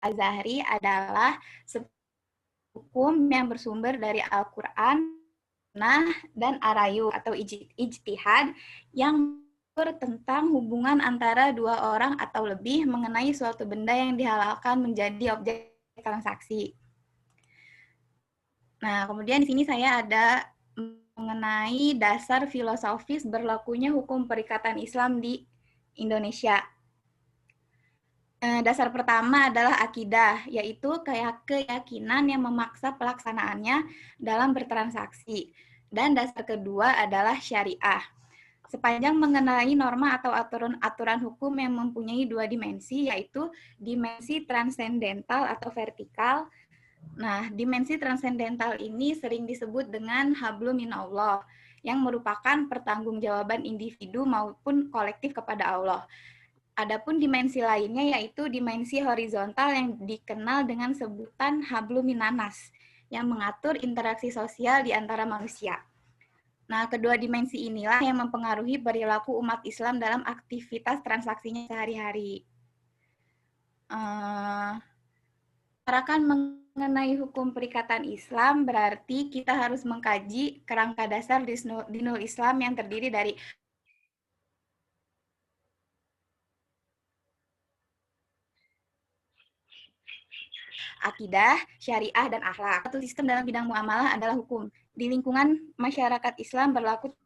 Al-Azhari adalah hukum yang bersumber dari Al-Quran, dan Arayu atau ijtihad yang tentang hubungan antara dua orang atau lebih mengenai suatu benda yang dihalalkan menjadi objek transaksi. Nah, kemudian di sini saya ada mengenai dasar filosofis berlakunya hukum perikatan Islam di Indonesia. Dasar pertama adalah akidah, yaitu keyakinan yang memaksa pelaksanaannya dalam bertransaksi. Dan dasar kedua adalah syariah. Sepanjang mengenai norma atau aturan hukum yang mempunyai dua dimensi, yaitu dimensi transendental atau vertikal. Nah, dimensi transendental ini sering disebut dengan hablum minallah, yang merupakan pertanggungjawaban individu maupun kolektif kepada Allah. Adapun dimensi lainnya yaitu dimensi horizontal yang dikenal dengan sebutan hablum minanas, yang mengatur interaksi sosial di antara manusia. Nah, kedua dimensi inilah yang mempengaruhi perilaku umat Islam dalam aktivitas transaksinya sehari-hari. Bicarakan mengenai hukum perikatan Islam berarti kita harus mengkaji kerangka dasar dinul Islam yang terdiri dari akidah, syariah, dan akhlak. Satu sistem dalam bidang muamalah adalah hukum. Di lingkungan masyarakat Islam berlaku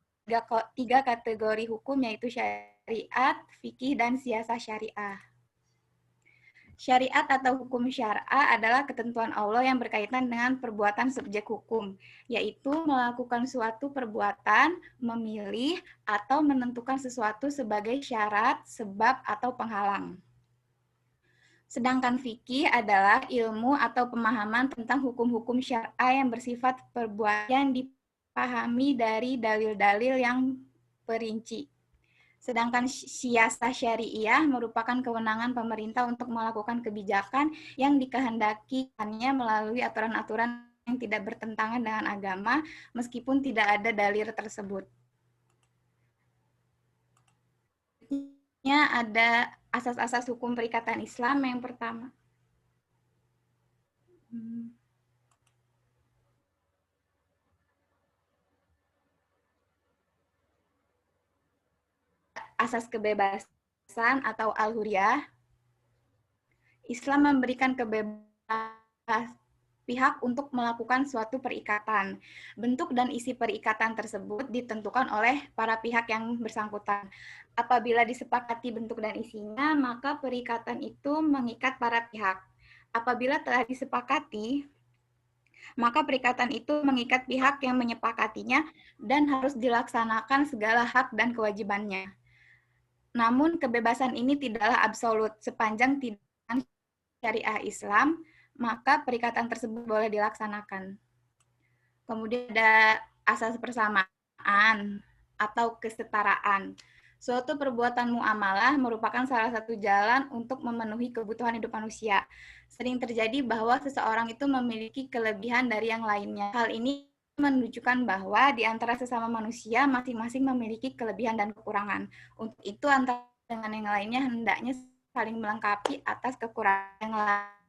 tiga kategori hukum, yaitu syariat, fikih, dan siasah syariah. Syariat atau hukum syar'a adalah ketentuan Allah yang berkaitan dengan perbuatan subjek hukum, yaitu melakukan suatu perbuatan, memilih, atau menentukan sesuatu sebagai syarat, sebab, atau penghalang. Sedangkan fikih adalah ilmu atau pemahaman tentang hukum-hukum syar'a yang bersifat perbuatan yang dipahami dari dalil-dalil yang perinci. Sedangkan siasah syariah merupakan kewenangan pemerintah untuk melakukan kebijakan yang dikehendakinya melalui aturan-aturan yang tidak bertentangan dengan agama, meskipun tidak ada dalil tersebut. Ada asas-asas hukum perikatan Islam yang pertama. Asas kebebasan atau al-huriyah. Islam memberikan kebebasan pihak untuk melakukan suatu perikatan. Bentuk dan isi perikatan tersebut ditentukan oleh para pihak yang bersangkutan. Apabila disepakati bentuk dan isinya, maka perikatan itu mengikat para pihak. Apabila telah disepakati, maka perikatan itu mengikat pihak yang menyepakatinya dan harus dilaksanakan segala hak dan kewajibannya. Namun kebebasan ini tidaklah absolut. Sepanjang tidak syariah Islam, maka perikatan tersebut boleh dilaksanakan. Kemudian ada asas persamaan atau kesetaraan. Suatu perbuatan muamalah merupakan salah satu jalan untuk memenuhi kebutuhan hidup manusia. Sering terjadi bahwa seseorang itu memiliki kelebihan dari yang lainnya. Hal ini menunjukkan bahwa di antara sesama manusia masing-masing memiliki kelebihan dan kekurangan. Untuk itu antara dengan yang lainnya hendaknya saling melengkapi atas kekurangan yang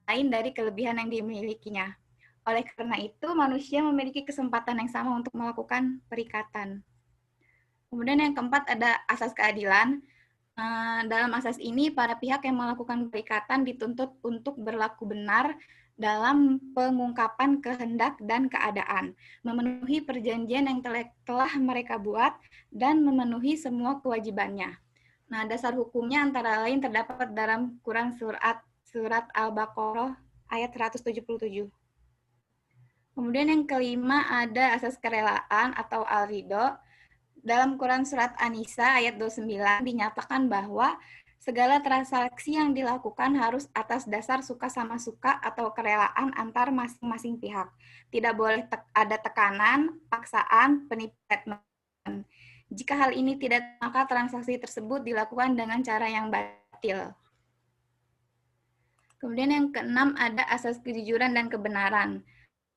lain dari kelebihan yang dimilikinya. Oleh karena itu, manusia memiliki kesempatan yang sama untuk melakukan perikatan. Kemudian yang keempat ada asas keadilan. Dalam asas ini, para pihak yang melakukan perikatan dituntut untuk berlaku benar dalam pengungkapan kehendak dan keadaan, memenuhi perjanjian yang telah mereka buat, dan memenuhi semua kewajibannya. Nah, dasar hukumnya antara lain terdapat dalam Quran surat Al-Baqarah ayat 177. Kemudian yang kelima ada asas kerelaan atau al-ridho. Dalam Quran surat An-Nisa ayat 29 dinyatakan bahwa segala transaksi yang dilakukan harus atas dasar suka sama suka atau kerelaan antar masing-masing pihak. Tidak boleh ada tekanan, paksaan, penipuan. Jika hal ini tidak, maka transaksi tersebut dilakukan dengan cara yang batil. Kemudian yang keenam ada asas kejujuran dan kebenaran.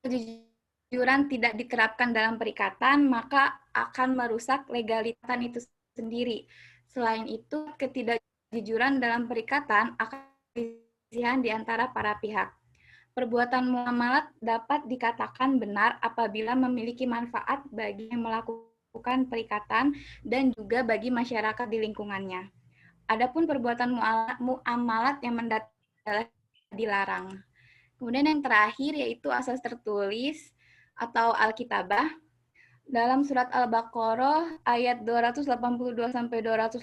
Kejujuran tidak diterapkan dalam perikatan, maka akan merusak legalitas itu sendiri. Selain itu, ketidakjujuran dalam perikatan akan perselisihan di antara para pihak. Perbuatan muamalat dapat dikatakan benar apabila memiliki manfaat bagi yang melakukan perikatan dan juga bagi masyarakat di lingkungannya. Adapun perbuatan muamalat yang mendatangkan dilarang. Kemudian yang terakhir yaitu asas tertulis atau Alkitabah. Dalam surat Al-Baqarah ayat 282 sampai 283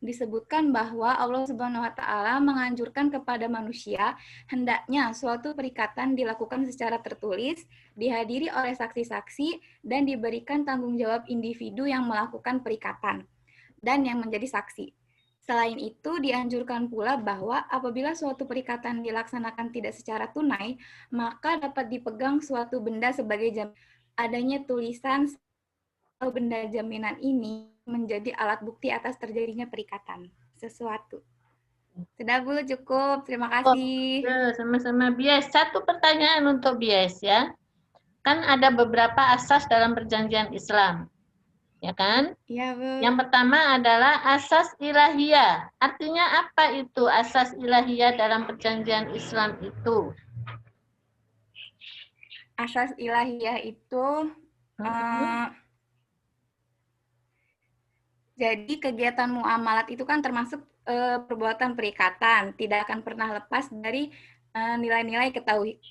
disebutkan bahwa Allah Subhanahu wa taala menganjurkan kepada manusia hendaknya suatu perikatan dilakukan secara tertulis, dihadiri oleh saksi-saksi dan diberikan tanggung jawab individu yang melakukan perikatan dan yang menjadi saksi. Selain itu, dianjurkan pula bahwa apabila suatu perikatan dilaksanakan tidak secara tunai, maka dapat dipegang suatu benda sebagai jaminan. Adanya tulisan atau benda jaminan ini menjadi alat bukti atas terjadinya perikatan sesuatu. Sudah Bu, cukup. Terima kasih. Sama-sama Bias. Satu pertanyaan untuk Bias ya. Kan ada beberapa asas dalam perjanjian Islam. Ya kan? Iya, Bu. Yang pertama adalah asas ilahiyah. Artinya apa itu asas ilahiyah dalam perjanjian Islam itu? Asas ilahiyah itu jadi kegiatan muamalat itu kan termasuk perbuatan perikatan, tidak akan pernah lepas dari nilai-nilai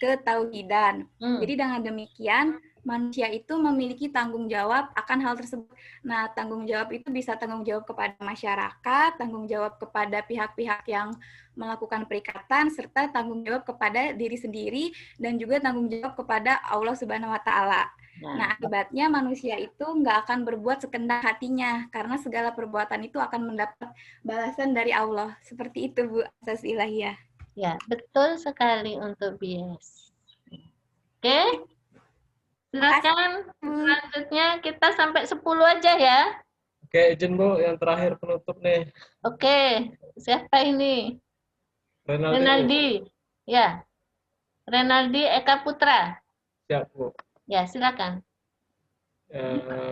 ketauhidan. Jadi dengan demikian manusia itu memiliki tanggung jawab akan hal tersebut. Nah, tanggung jawab itu bisa tanggung jawab kepada masyarakat, tanggung jawab kepada pihak-pihak yang melakukan perikatan, serta tanggung jawab kepada diri sendiri dan juga tanggung jawab kepada Allah Subhanahu wa taala. Nah, akibatnya manusia itu nggak akan berbuat sekendak hatinya, karena segala perbuatan itu akan mendapat balasan dari Allah. Seperti itu, Bu, asas ilahiyah. Ya, betul sekali untuk Bias. Oke, silakan. Selanjutnya kita sampai 10 aja ya. Oke, izin Bu, yang terakhir penutup nih. Oke, siapa ini? Renaldi. Ya, Renaldi Eka Putra. Siap, Bu. Ya, silakan.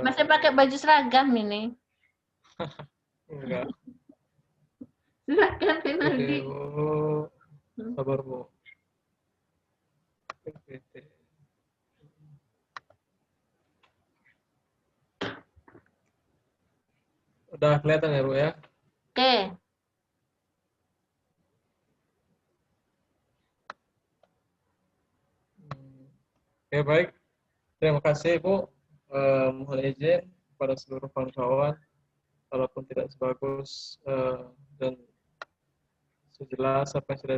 Masih pakai baju seragam ini. Enggak. Silakan Renaldi. Bu. Sabar, Bu. Udah kelihatan ya, Bu ya? Oke. Oke, baik. Terima kasih, Bu. Mohon izin kepada seluruh kawan-kawan, walaupun tidak sebagus dan sejelas apa yang sudah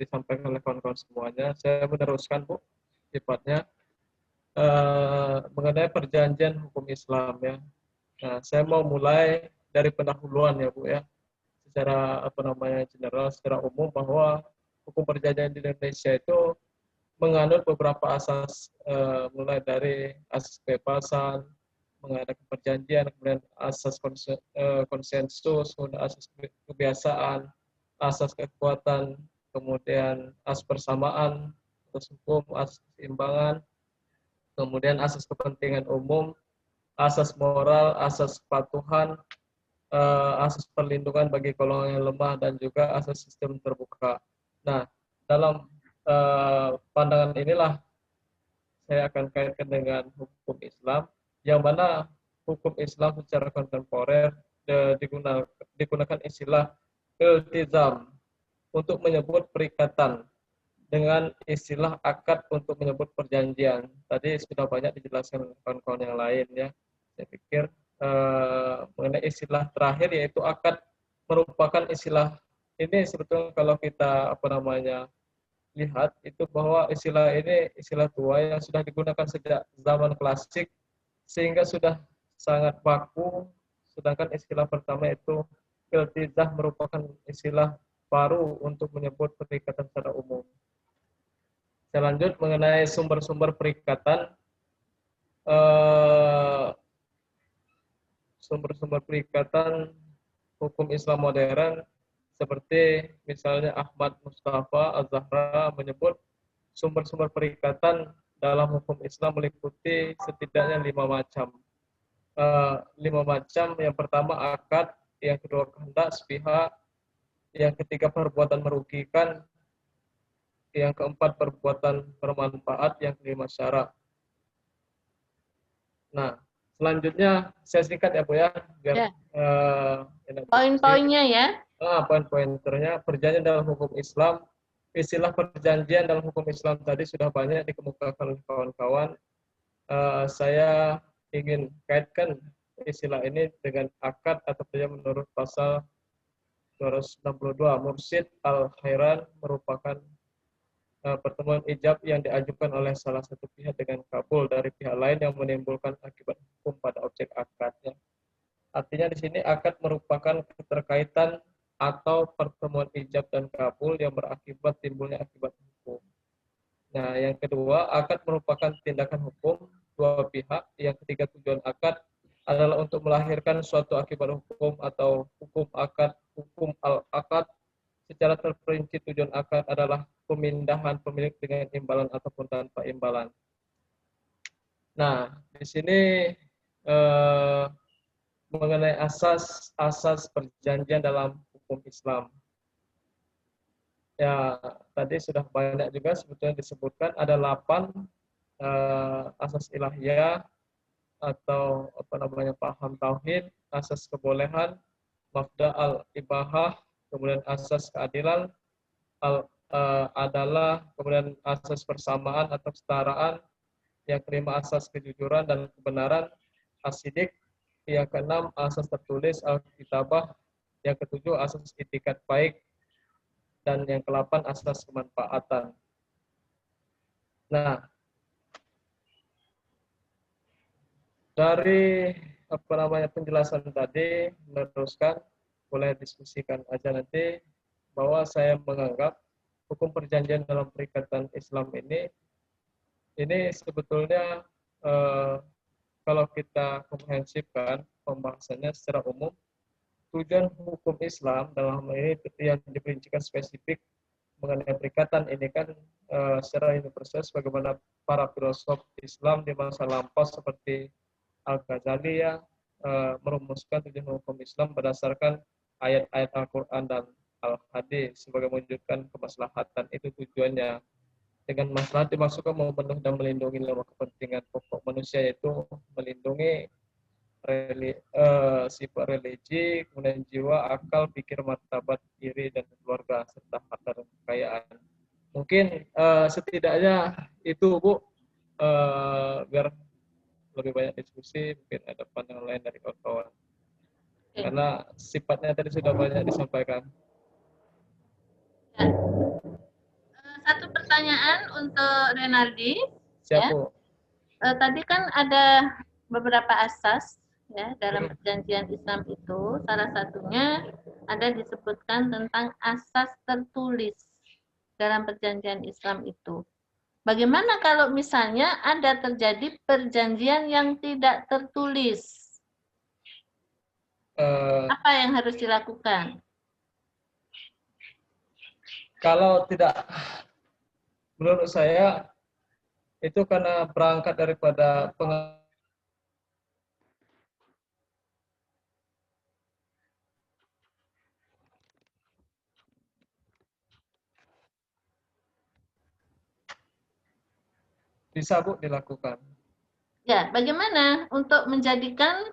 disampaikan oleh kawan-kawan semuanya, saya meneruskan, Bu, sifatnya mengenai perjanjian hukum Islam ya. Nah, saya mau mulai dari pendahuluan ya, Bu ya. Secara general, secara umum bahwa hukum perjanjian di Indonesia itu menganut beberapa asas, mulai dari asas kebebasan, mengadakan perjanjian, kemudian asas konsensus, kemudian asas kebiasaan, asas kekuatan, kemudian asas persamaan, asas hukum, asas keseimbangan, kemudian asas kepentingan umum, asas moral, asas kepatuhan, asas perlindungan bagi golongan yang lemah, dan juga asas sistem terbuka. Nah, dalam pandangan inilah saya akan kaitkan dengan hukum Islam, yang mana hukum Islam secara kontemporer digunakan istilah iltizam untuk menyebut perikatan, dengan istilah akad untuk menyebut perjanjian. Tadi sudah banyak dijelaskan oleh kawan-kawan yang lain ya. Saya pikir mengenai istilah terakhir yaitu akad merupakan istilah ini sebetulnya kalau kita lihat itu bahwa istilah ini istilah tua yang sudah digunakan sejak zaman klasik sehingga sudah sangat baku, sedangkan istilah pertama itu iltizah merupakan istilah baru untuk menyebut perikatan secara umum. Saya lanjut mengenai sumber-sumber perikatan. Sumber-sumber perikatan hukum Islam modern seperti misalnya Ahmad Mustafa Az-Zahra menyebut sumber-sumber perikatan dalam hukum Islam meliputi setidaknya 5 macam. 5 macam, yang pertama akad, yang kedua kehendak sepihak, yang ketiga perbuatan merugikan, yang keempat perbuatan bermanfaat, yang kelima syarat. Nah, selanjutnya saya singkat ya Bu ya, biar Ya. Poin-poinnya ya. poin-pointernya. Perjanjian dalam hukum Islam, istilah perjanjian dalam hukum Islam tadi sudah banyak dikemukakan oleh kawan-kawan. Saya ingin kaitkan istilah ini dengan akad atau perjanjian menurut pasal 262. Mursyid al-Khairan merupakan pertemuan ijab yang diajukan oleh salah satu pihak dengan kabul dari pihak lain yang menimbulkan akibat hukum pada objek akadnya. Artinya di sini akad merupakan keterkaitan atau pertemuan ijab dan kabul yang berakibat timbulnya akibat hukum. Nah, yang kedua, akad merupakan tindakan hukum dua pihak. Yang ketiga, tujuan akad adalah untuk melahirkan suatu akibat hukum atau hukum akad, hukum al-akad. Secara terperinci tujuan akad adalah pemindahan pemilik dengan imbalan ataupun tanpa imbalan. Nah, di sini mengenai asas perjanjian dalam hukum Islam. Ya, tadi sudah banyak juga sebetulnya disebutkan, ada 8 asas ilahiyah atau paham tauhid, asas kebolehan, mabda al-ibahah, kemudian asas keadilan, adalah, kemudian asas persamaan atau kesetaraan, yang kelima asas kejujuran dan kebenaran, asidik, yang keenam asas tertulis al-kitabah, yang ketujuh asas itikat baik, dan yang ke-8 asas kemanfaatan. Nah, dari penjelasan tadi, meneruskan, boleh diskusikan aja nanti, bahwa saya menganggap hukum perjanjian dalam perikatan Islam ini sebetulnya kalau kita komprehensifkan pembahasannya secara umum, tujuan hukum Islam dalam hal ini yang diperincikan spesifik mengenai perikatan ini kan secara universal sebagaimana para filosof Islam di masa lampau seperti Al-Ghazali ya merumuskan tujuan hukum Islam berdasarkan ayat-ayat Al-Quran dan Al-Hadis sebagai mewujudkan kemaslahatan. Itu tujuannya. Dengan maslahat dimaksudkan memenuhi dan melindungi 5 kepentingan pokok manusia, yaitu melindungi sifat religi, kemudian jiwa, akal, pikir, martabat diri dan keluarga, serta harta dan kekayaan. Mungkin setidaknya itu Bu, biar lebih banyak diskusi, mungkin ada pandangan lain dari kawan-kawan. Karena sifatnya tadi sudah banyak disampaikan. Ya. Satu pertanyaan untuk Renardi. Siap, ya. Bu. Tadi kan ada beberapa asas ya dalam perjanjian Islam itu. Salah satunya ada disebutkan tentang asas tertulis dalam perjanjian Islam itu. Bagaimana kalau misalnya ada terjadi perjanjian yang tidak tertulis? Apa yang harus dilakukan? Kalau tidak, menurut saya itu karena berangkat daripada bisa Bu dilakukan. Ya, bagaimana untuk menjadikan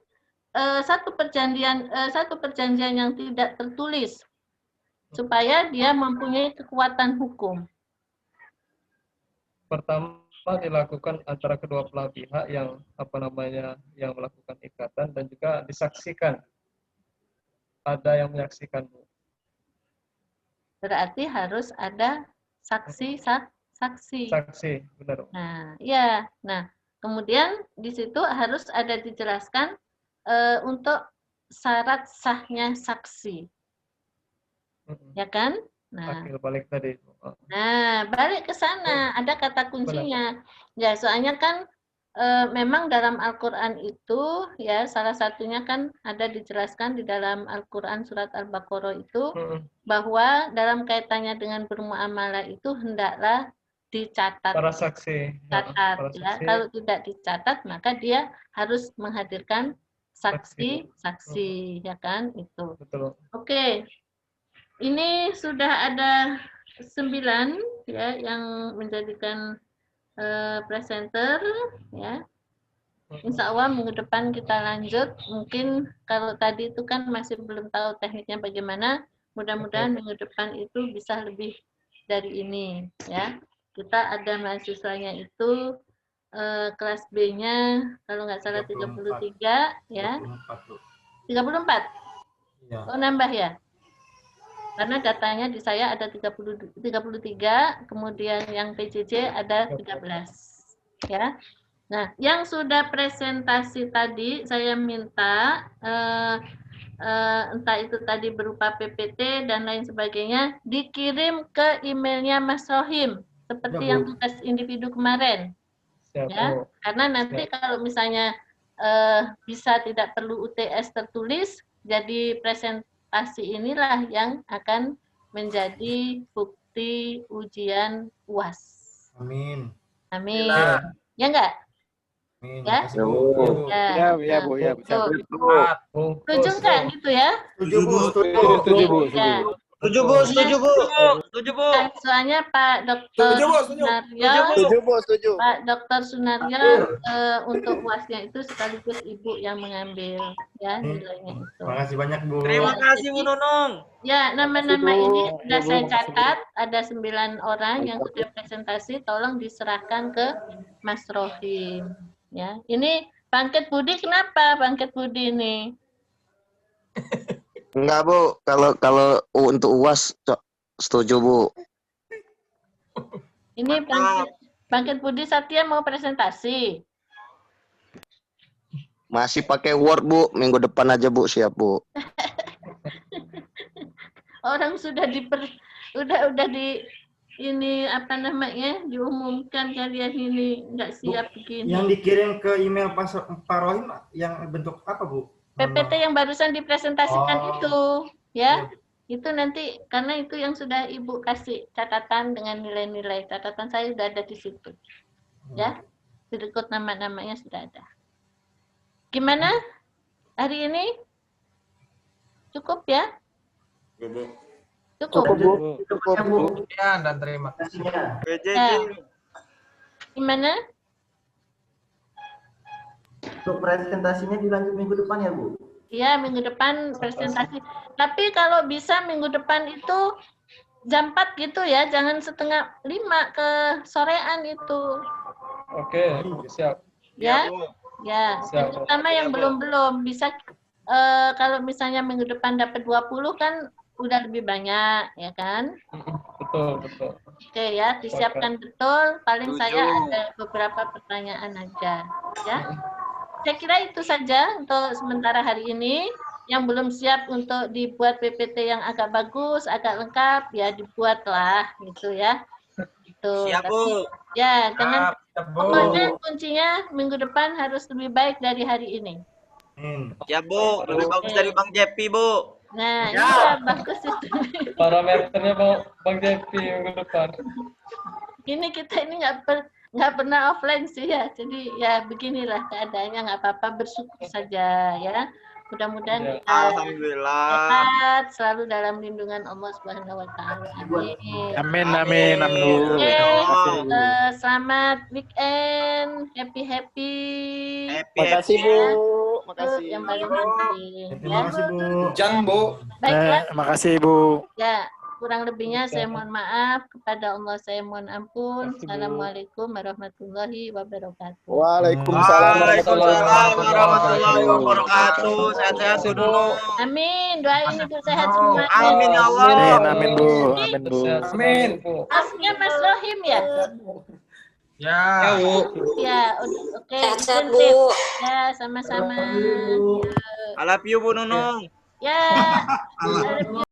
satu perjanjian yang tidak tertulis supaya dia mempunyai kekuatan hukum? Pertama dilakukan antara kedua belah pihak yang yang melakukan ikatan dan juga disaksikan. Ada yang menyaksikan, Bu. Berarti harus ada saksi. Saksi, benar. Nah, ya. Nah, kemudian di situ harus ada dijelaskan untuk syarat sahnya saksi. Ya kan? Nah, balik tadi. Nah, balik ke sana, ada kata kuncinya. Ya, soalnya kan memang dalam Al-Quran itu, ya salah satunya kan ada dijelaskan di dalam Al-Quran surat Al-Baqarah itu, bahwa dalam kaitannya dengan bermuamalah itu hendaklah dicatat. Para saksi. Catat, ya. Kalau tidak dicatat, maka dia harus menghadirkan saksi, ya kan? Itu. Betul. Oke. ini sudah ada 9 ya yang menjadikan presenter ya. Insya Allah minggu depan kita lanjut. Mungkin kalau tadi itu kan masih belum tahu tekniknya bagaimana. Mudah-mudahan minggu depan itu bisa lebih dari ini ya. Kita ada mahasiswanya itu kelas B-nya kalau nggak salah 33 ya. 34. Oh nambah ya. Karena datanya di saya ada 33, kemudian yang PJJ ada 13 ya. Nah, yang sudah presentasi tadi saya minta entah itu tadi berupa PPT dan lain sebagainya dikirim ke emailnya Mas Rohim seperti yang tugas individu kemarin. Ya, karena nanti kalau misalnya bisa tidak perlu UTS tertulis, jadi presentasi inilah yang akan menjadi bukti ujian UAS. Amin. Amin. Ya enggak? Ya, ya Bu, ya. Setuju nggak gitu ya? Setuju Bu, Setuju Bu. Soalnya Pak Dr. Sunaryo, Pak Dr. Sunaryo untuk UASnya itu sekaligus Ibu yang mengambil ya nilainya itu. Terima kasih banyak Bu. Terima kasih Bu Nunung. Ya, nama-nama ini sudah saya catat, ada 9 orang yang sudah presentasi, tolong diserahkan ke Mas Rohim. Ya, ini Bangkit Budi kenapa Bangkit Budi ini? Enggak Bu, kalau untuk UAS setuju Bu. Ini Bangkit Budi Satya mau presentasi. Masih pakai Word Bu, minggu depan aja Bu, siap Bu. Orang sudah udah di ini apa namanya diumumkan kalian ini nggak siap begini. Yang dikirim ke email Pak Rohim yang bentuk apa Bu? PPT yang barusan dipresentasikan itu ya. Itu nanti karena itu yang sudah Ibu kasih catatan dengan nilai-nilai. Catatan saya sudah ada di situ. Ya. Berikut nama-namanya sudah ada. Gimana? Hari ini? Cukup ya? Cukup. Cukup. Dan terima kasih. Gimana? Untuk presentasinya dilanjut minggu depan ya Bu? Iya, minggu depan presentasi. Tapi kalau bisa minggu depan itu jam 4 gitu ya, jangan setengah 5 ke sorean itu. Oke, siap. Ya, ya. Terutama yang belum bisa kalau misalnya minggu depan dapat 20 kan udah lebih banyak, ya kan? Betul. Oke ya, disiapkan betul. Paling saya ada beberapa pertanyaan aja, ya. Saya kira itu saja untuk sementara hari ini. Yang belum siap untuk dibuat PPT yang agak bagus, agak lengkap, ya dibuatlah, gitu ya. Gitu. Siap Bu. Ya, jangan. Pokoknya kuncinya minggu depan harus lebih baik dari hari ini. Ya Bu, lebih bagus dari Bang Jepi Bu. Nah, iya bagus itu. Parameternya Bang Jepi minggu depan. Ini kita ini nggak pernah offline sih ya, jadi ya beginilah keadaannya, nggak apa-apa, bersyukur saja ya. Mudah-mudahan kita sehat, selalu dalam lindungan Allah Subhanahu Wa Taala. Amin. Amin. Selamat weekend, happy. Makasih Bu. Makasih. Yang paling penting. Terima kasih Bu. Jangan Bu. Baiklah. Makasih Bu. Ya. Kurang lebihnya saya mohon maaf, kepada Allah saya mohon ampun. Assalamualaikum warahmatullahi wabarakatuh. Waalaikumsalam warahmatullahi wabarakatuh. Sehat-sehat dulu. Amin. Doain Ibu sehat semua. Amin ya Allah. Amin Bu. Amin. Masnya Mas Rohim ya? Ya Bu. Ya, oke. Sehat-sehat Bu. Ya, sama-sama. I love you Bu Nunung. Ya, I love you